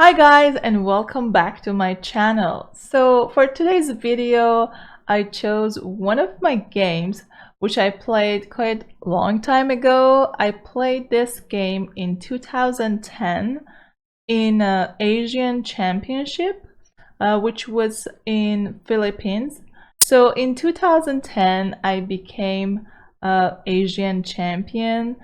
Hi guys, and welcome back to my channel. So for today's video, I chose one of my games which I played quite a long time ago. I played this game in 2010 in an Asian Championship, which was in Philippines. So in 2010, I became Asian champion.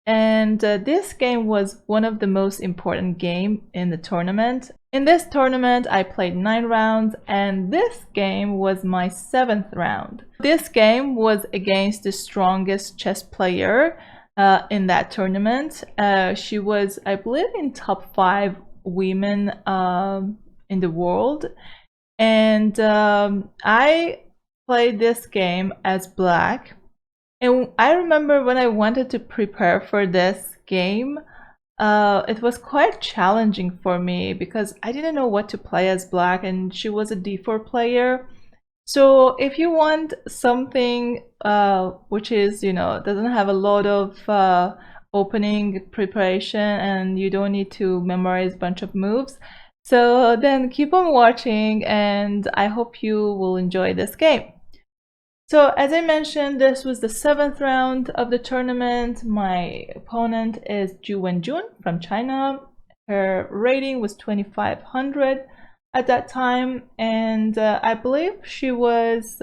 And this game was one of the most important game in the tournament. In this tournament, I played 9 rounds, and this game was my 7th round. This game was against the strongest chess player in that tournament. She was, I believe, in top 5 women in the world. And I played this game as black. And I remember when I wanted to prepare for this game, it was quite challenging for me because I didn't know what to play as black, and she was a d4 player. So if you want something which is, doesn't have a lot of opening preparation and you don't need to memorize a bunch of moves, so then keep on watching and I hope you will enjoy this game. So as I mentioned, this was the 7th round of the tournament. My opponent is Ju Wenjun from China. Her rating was 2500 at that time, and I believe she was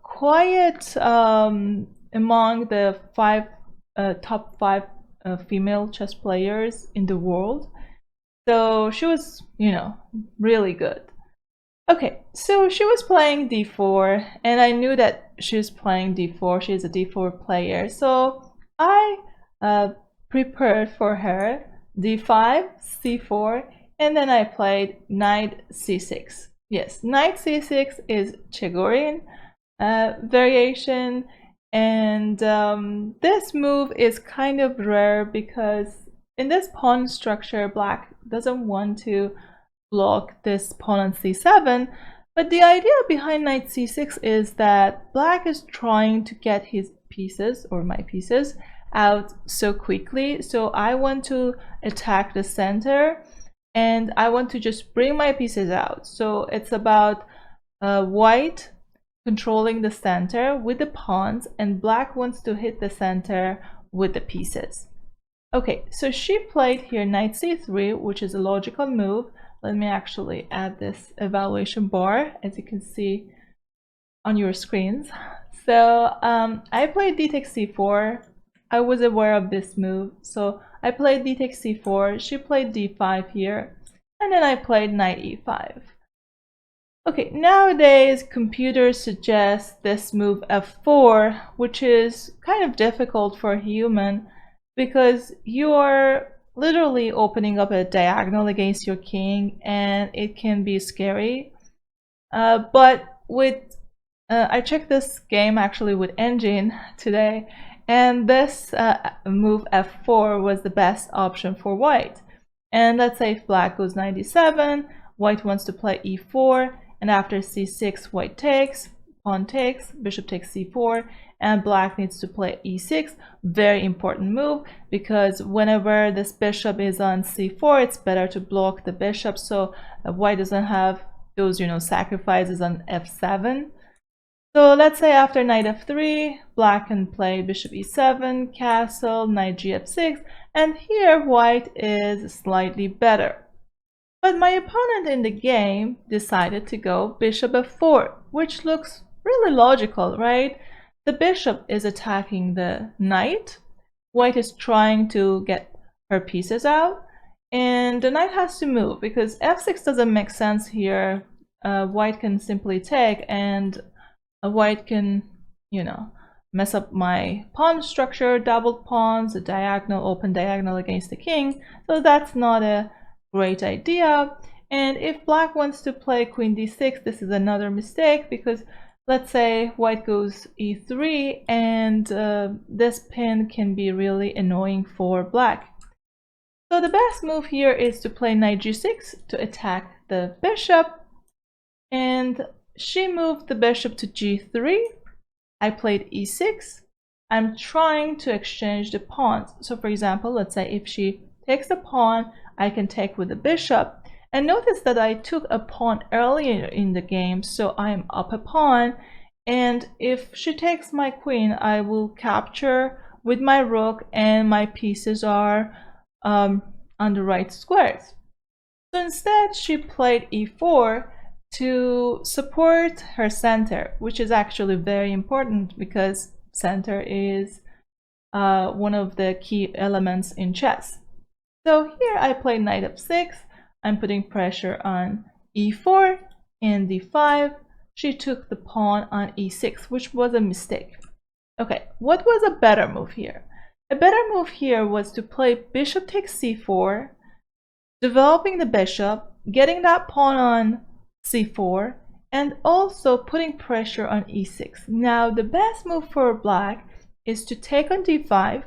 quiet among the top 5 female chess players in the world. So she was, really good. Okay, so she was playing d4, and I knew that she was playing d4. She's a d4 player, so I prepared for her d5, c4, and then I played knight c6. Yes, knight c6 is Chegorin variation, and this move is kind of rare because in this pawn structure, black doesn't want to block this pawn on c7, but the idea behind knight c6 is that black is trying to get his pieces, or my pieces, out so quickly. So I want to attack the center and I want to just bring my pieces out. So it's about white controlling the center with the pawns, and black wants to hit the center with the pieces. Okay, so she played here knight c3, which is a logical move. Let me actually add this evaluation bar, as you can see on your screens. So I played d takes c4. I was aware of this move, so I played d takes c4. She played d5 here, and then I played knight e5. Okay, nowadays computers suggest this move f4, which is kind of difficult for a human because you are literally opening up a diagonal against your king, and it can be scary. But with I checked this game actually with Engine today, and this move f4 was the best option for white. And let's say if black goes knight e7, white wants to play e4, and after c6, white takes, pawn takes, bishop takes c4, and black needs to play e6. Very important move, because whenever this bishop is on c4, it's better to block the bishop so white doesn't have those sacrifices on f7. So let's say after knight f3, black can play bishop e7, castle, knight gf6, and here white is slightly better. But my opponent in the game decided to go bishop f4, which looks really logical, right? The bishop is attacking the knight. White is trying to get her pieces out, and the knight has to move because f6 doesn't make sense here. White can simply take, and white can, mess up my pawn structure, doubled pawns, a diagonal, open diagonal against the king. So that's not a great idea. And if black wants to play queen d6, this is another mistake, because let's say white goes e3, and this pin can be really annoying for black. So the best move here is to play knight g6 to attack the bishop, and she moved the bishop to g3. I played e6. I'm trying to exchange the pawns. So for example, let's say if she takes the pawn, I can take with the bishop. And notice that I took a pawn earlier in the game, so I'm up a pawn. And if she takes my queen, I will capture with my rook, and my pieces are on the right squares. So instead, she played e4 to support her center, which is actually very important because center is one of the key elements in chess. So here I played knight f6. I'm putting pressure on e4 and d5. She took the pawn on e6, which was a mistake. Okay, what was a better move here? A better move here was to play bishop takes c4, developing the bishop, getting that pawn on c4, and also putting pressure on e6. Now, the best move for black is to take on d5,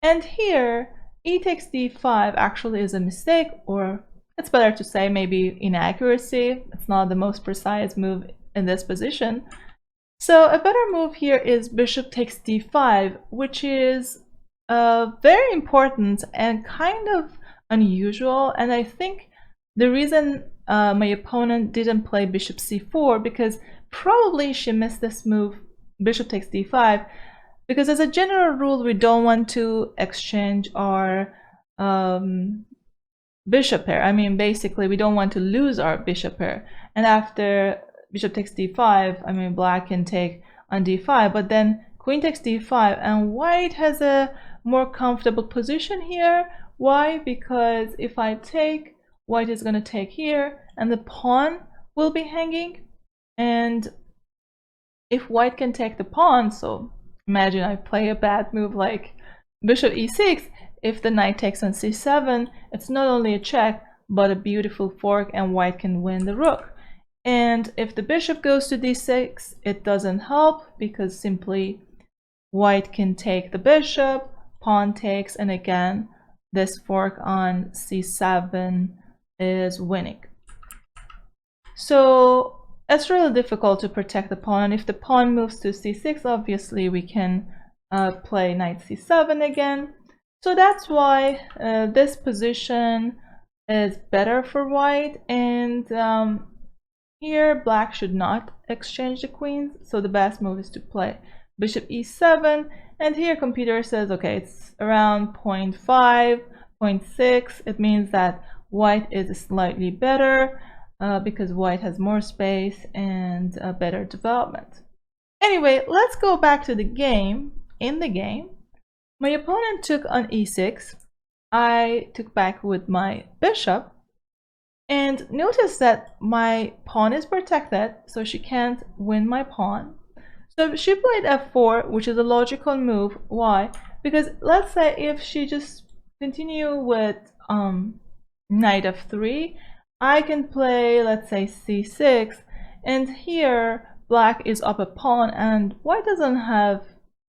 and here e takes d5 actually is a mistake, or it's better to say maybe inaccuracy. It's not the most precise move in this position. So a better move here is bishop takes d5, which is very important and kind of unusual. And I think the reason my opponent didn't play bishop c4, because probably she missed this move, bishop takes d5, because as a general rule, we don't want to exchange our bishop pair. I mean, basically, we don't want to lose our bishop pair. And after bishop takes d5, I mean, black can take on d5, but then queen takes d5, and white has a more comfortable position here. Why? Because if I take, white is going to take here, and the pawn will be hanging. And if white can take the pawn, so imagine I play a bad move like bishop e6, if the knight takes on c7, it's not only a check, but a beautiful fork, and white can win the rook. And if the bishop goes to d6, it doesn't help, because simply white can take the bishop, pawn takes, and again, this fork on c7 is winning. So it's really difficult to protect the pawn, and if the pawn moves to c6, obviously we can play knight c7 again. So that's why this position is better for white, and here black should not exchange the queens, so the best move is to play bishop e7, and here computer says, okay, it's around 0.5, 0.6, it means that white is slightly better because white has more space and a better development. Anyway, let's go back to the game. In the game, my opponent took on e6, I took back with my bishop, and notice that my pawn is protected, so she can't win my pawn. So she played f4, which is a logical move. Why? Because let's say if she just continue with knight f3, I can play, let's say, c6, and here black is up a pawn, and white doesn't have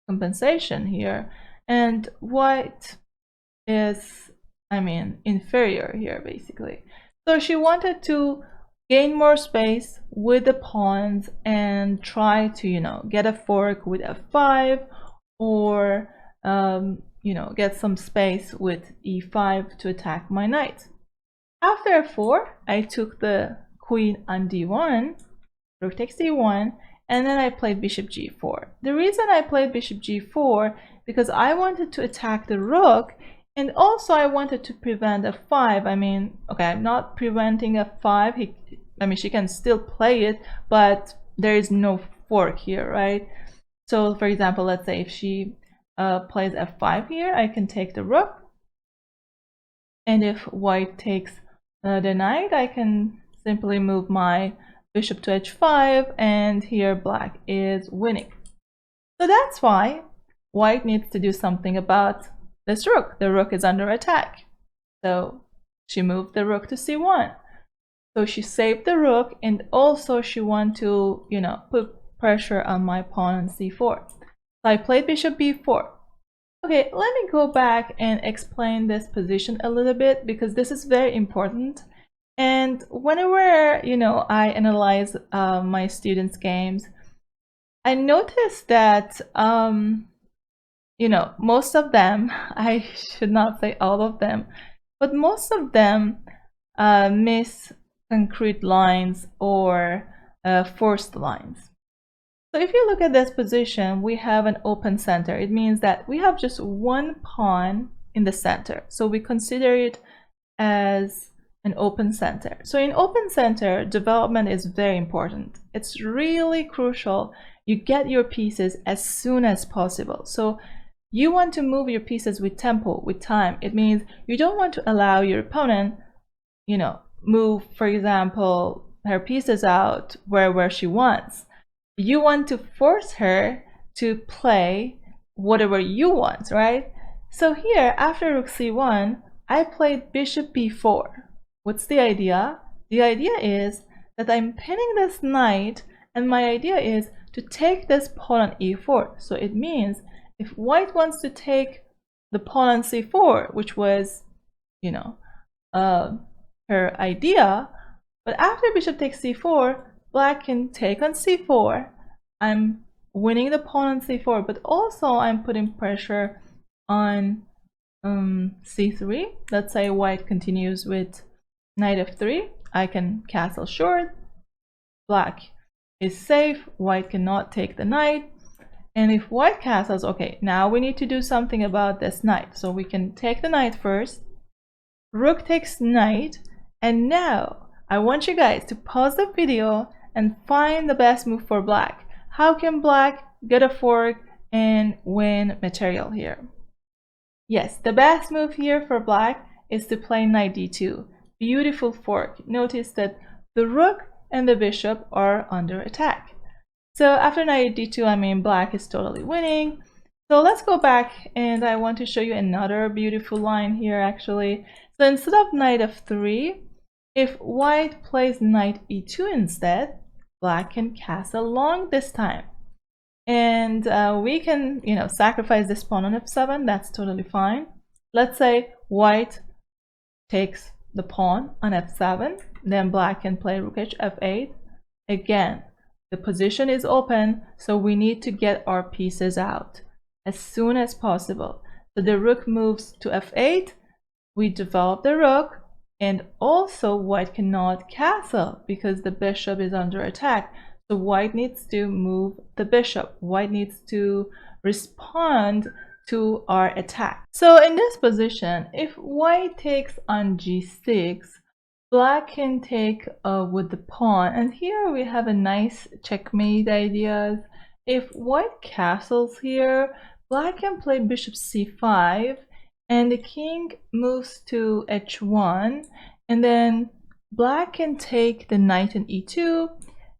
compensation here, and white is, I mean, inferior here basically. So she wanted to gain more space with the pawns and try to, you know, get a fork with f5, or you know, get some space with e5 to attack my knight. After f4, I took the queen on d1, rook takes d1, and then I played bishop g4. The reason I played bishop g4 because I wanted to attack the rook, and also I wanted to prevent f5. I mean, okay, I'm not preventing f5. I mean, she can still play it, but there is no fork here, right? So for example, let's say if she plays f5 here, I can take the rook. And if white takes the knight, I can simply move my bishop to h5, and here black is winning. So that's why white needs to do something about this rook. The rook is under attack. So she moved the rook to c1. So she saved the rook, and also she wanted to, you know, put pressure on my pawn on c4. So I played bishop b4. Okay, let me go back and explain this position a little bit, because this is very important. And whenever, you know, I analyze my students' games, I noticed that, you know, most of them, I should not say all of them, but most of them miss concrete lines or forced lines. So if you look at this position, we have an open center. It means that we have just one pawn in the center. So we consider it as an open center. So in open center, development is very important. It's really crucial you get your pieces as soon as possible. So you want to move your pieces with tempo, with time. It means you don't want to allow your opponent, move, for example, her pieces out where she wants. You want to force her to play whatever you want, right? So here, after rook c1, I played bishop b4. What's the idea? The idea is that I'm pinning this knight, and my idea is to take this pawn on e4. So it means if white wants to take the pawn on c4, which was, her idea, but after bishop takes c4, black can take on c4. I'm winning the pawn on c4, but also I'm putting pressure on c3. Let's say white continues with knight f3. I can castle short. Black is safe. White cannot take the knight. And if white castles, okay, now we need to do something about this knight. So we can take the knight first. Rook takes knight. And now I want you guys to pause the video and find the best move for black. How can black get a fork and win material here? Yes, the best move here for black is to play knight d2. Beautiful fork. Notice that the rook and the bishop are under attack. So after knight d2, black is totally winning. So let's go back, and I want to show you another beautiful line here actually. So instead of knight f3, if white plays knight e2 instead, black can castle long this time. And we can, sacrifice this pawn on f7. That's totally fine. Let's say white takes the pawn on f7. Then black can play rook h f8. Again, the position is open, so we need to get our pieces out as soon as possible. So the rook moves to f8. We develop the rook. And also white cannot castle because the bishop is under attack. So white needs to move the bishop. White needs to respond to our attack. So in this position, if white takes on g6, black can take with the pawn. And here we have a nice checkmate ideas. If white castles here, black can play bishop c5. And the king moves to h1, and then black can take the knight in e2,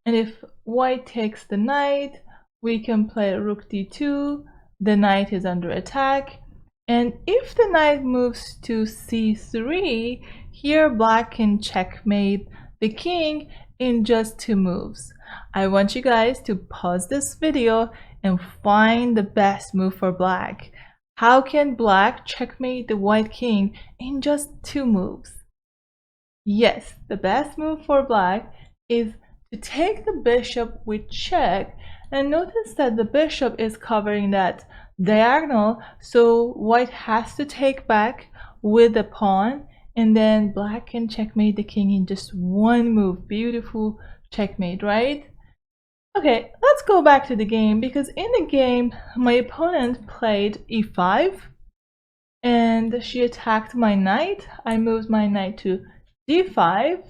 and if white takes the knight, we can play rook d2, the knight is under attack, and if the knight moves to c3, here black can checkmate the king in just 2 moves. I want you guys to pause this video and find the best move for black. How can black checkmate the white king in just 2 moves? Yes, the best move for black is to take the bishop with check, and notice that the bishop is covering that diagonal, so white has to take back with the pawn, and then black can checkmate the king in just 1 move. Beautiful checkmate, right? Okay, let's go back to the game, because in the game my opponent played e5 and she attacked my knight. I moved my knight to d5.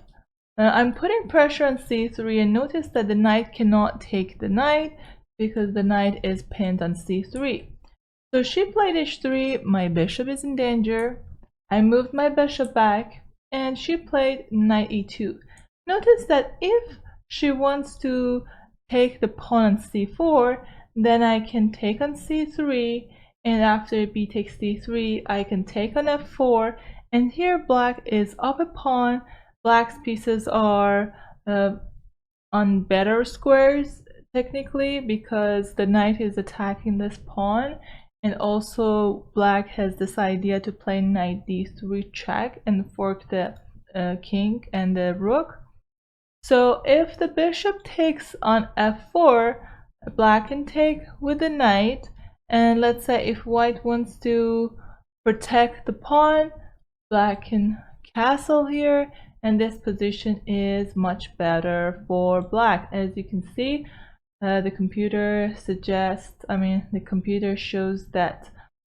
I'm putting pressure on c3, and notice that the knight cannot take the knight because the knight is pinned on c3. So she played h3, my bishop is in danger. I moved my bishop back and she played knight e2. Notice that if she wants to take the pawn on c4, then I can take on c3, and after b takes c3, I can take on f4, and here black is up a pawn. Black's pieces are on better squares technically because the knight is attacking this pawn, and also black has this idea to play knight d3 check and fork the king and the rook. So if the bishop takes on f4, black can take with the knight, and let's say if white wants to protect the pawn, black can castle here, and this position is much better for black. As you can see, the computer the computer shows that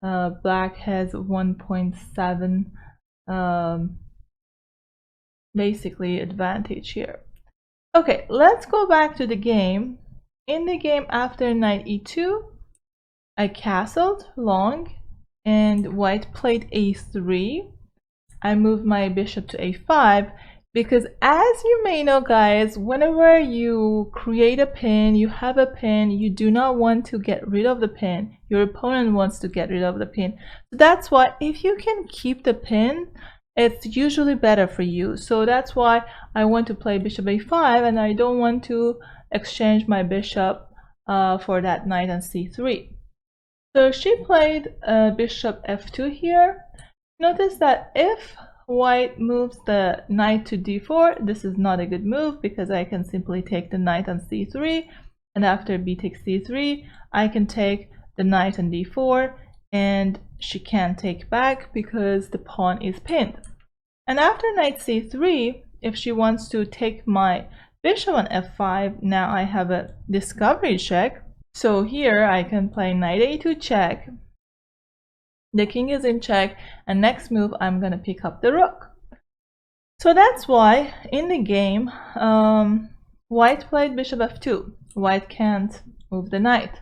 black has 1.7 basically advantage here. Okay, let's go back to the game. In the game, after knight e2, I castled long, and white played a3. I moved my bishop to a5 because, as you may know, guys, whenever you create a pin, you have a pin, you do not want to get rid of the pin. Your opponent wants to get rid of the pin. So that's why if you can keep the pin, it's usually better for you. So that's why I want to play bishop a5, and I don't want to exchange my bishop for that knight on c3. So she played bishop f2 here. Notice that if white moves the knight to d4, this is not a good move because I can simply take the knight on c3, and after b takes c3, I can take the knight on d4, and she can't take back because the pawn is pinned. And after knight c3, if she wants to take my bishop on f5, now I have a discovery check. So here I can play knight a2 check. The king is in check, and next move I'm gonna pick up the rook. So that's why in the game white played bishop f2. White can't move the knight,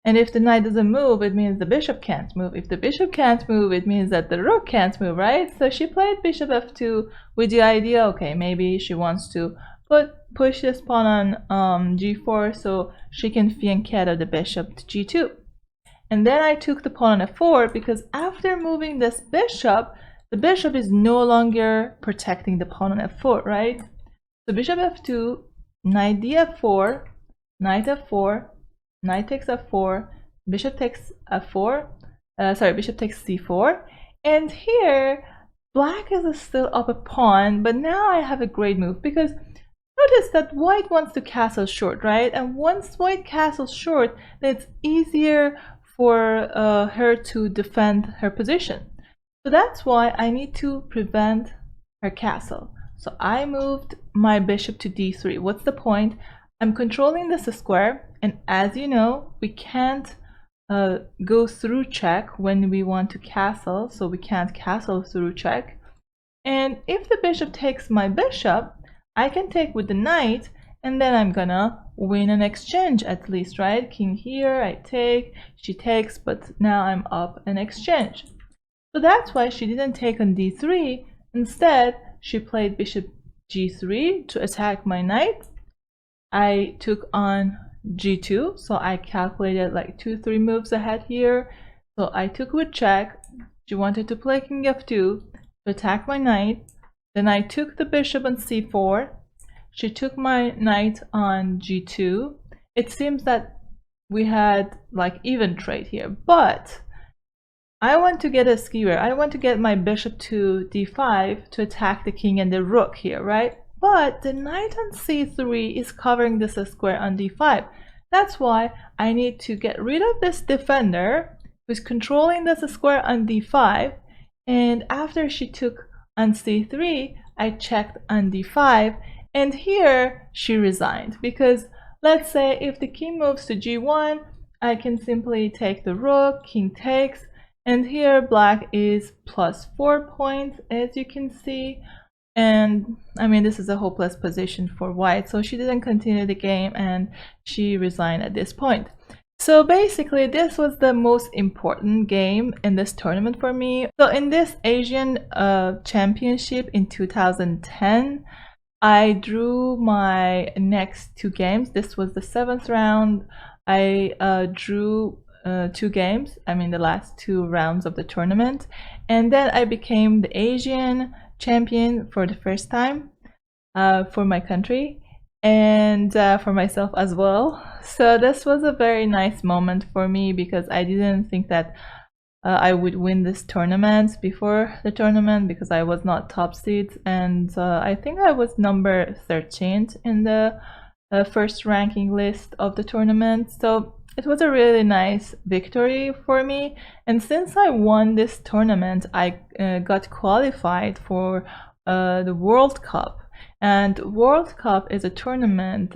and if the knight doesn't move, it means the bishop can't move. If the bishop can't move, it means that the rook can't move, right? So she played bishop f2 with the idea, okay, maybe she wants to push this pawn on g4 so she can fianchetto the bishop to g2. And then I took the pawn on f4 because after moving this bishop, the bishop is no longer protecting the pawn on f4, right? So bishop f2, knight df4, knight f4, knight takes f4, bishop takes f4, bishop takes c4, and here black is still up a pawn, but now I have a great move because notice that white wants to castle short, right? And once white castles short, then it's easier for her to defend her position. So that's why I need to prevent her castle. So I moved my bishop to d3. What's the point? I'm controlling this square, and as you know, we can't go through check when we want to castle, so we can't castle through check. And if the bishop takes my bishop, I can take with the knight, and then I'm gonna win an exchange at least, right? King here, I take, she takes, but now I'm up an exchange. So that's why she didn't take on d3. Instead, she played bishop g3 to attack my knight. I took on g2, so I calculated like 2-3 moves ahead here. So I took with check. She wanted to play king f2 to attack my knight. Then I took the bishop on c4. She took my knight on g2. It seems that we had like even trade here, but I want to get a skewer. I want to get my bishop to d5 to attack the king and the rook here, right? But the knight on c3 is covering this square on d5. That's why I need to get rid of this defender who's controlling this square on d5. And after she took on c3, I checked on d5. And here she resigned because let's say if the king moves to g1, I can simply take the rook, king takes, and here black is plus 4 points, as you can see. And I mean, this is a hopeless position for white, so she didn't continue the game and she resigned at this point. So basically, this was the most important game in this tournament for me. So in this Asian championship in 2010, I drew my next 2 games. This was the 7th round. I drew 2 games, I mean the last 2 rounds of the tournament, and then I became the Asian champion for the first time for my country and for myself as well. So this was a very nice moment for me because I didn't think that I would win this tournament before the tournament because I was not top seed, and I think I was number 13th in the first ranking list of the tournament. So it was a really nice victory for me. And since I won this tournament, I got qualified for the World Cup. And World Cup is a tournament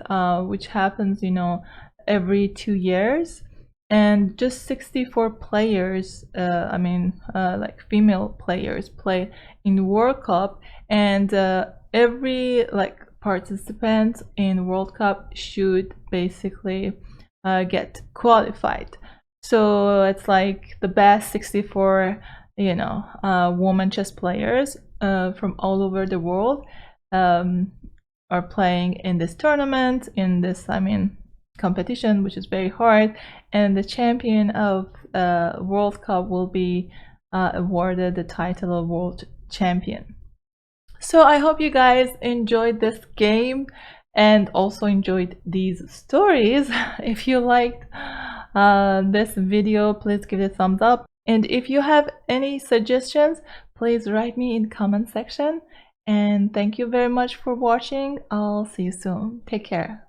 which happens, every 2 years. And just 64 players, like female players, play in the World Cup. And every participant in World Cup should basically get qualified. So it's like the best 64, women chess players from all over the world are playing in this tournament, in this, competition, which is very hard. And the champion of World Cup will be awarded the title of world champion. So I hope you guys enjoyed this game and also enjoyed these stories. If you liked this video, please give it a thumbs up. And if you have any suggestions, please write me in the comment section. And thank you very much for watching. I'll see you soon. Take care.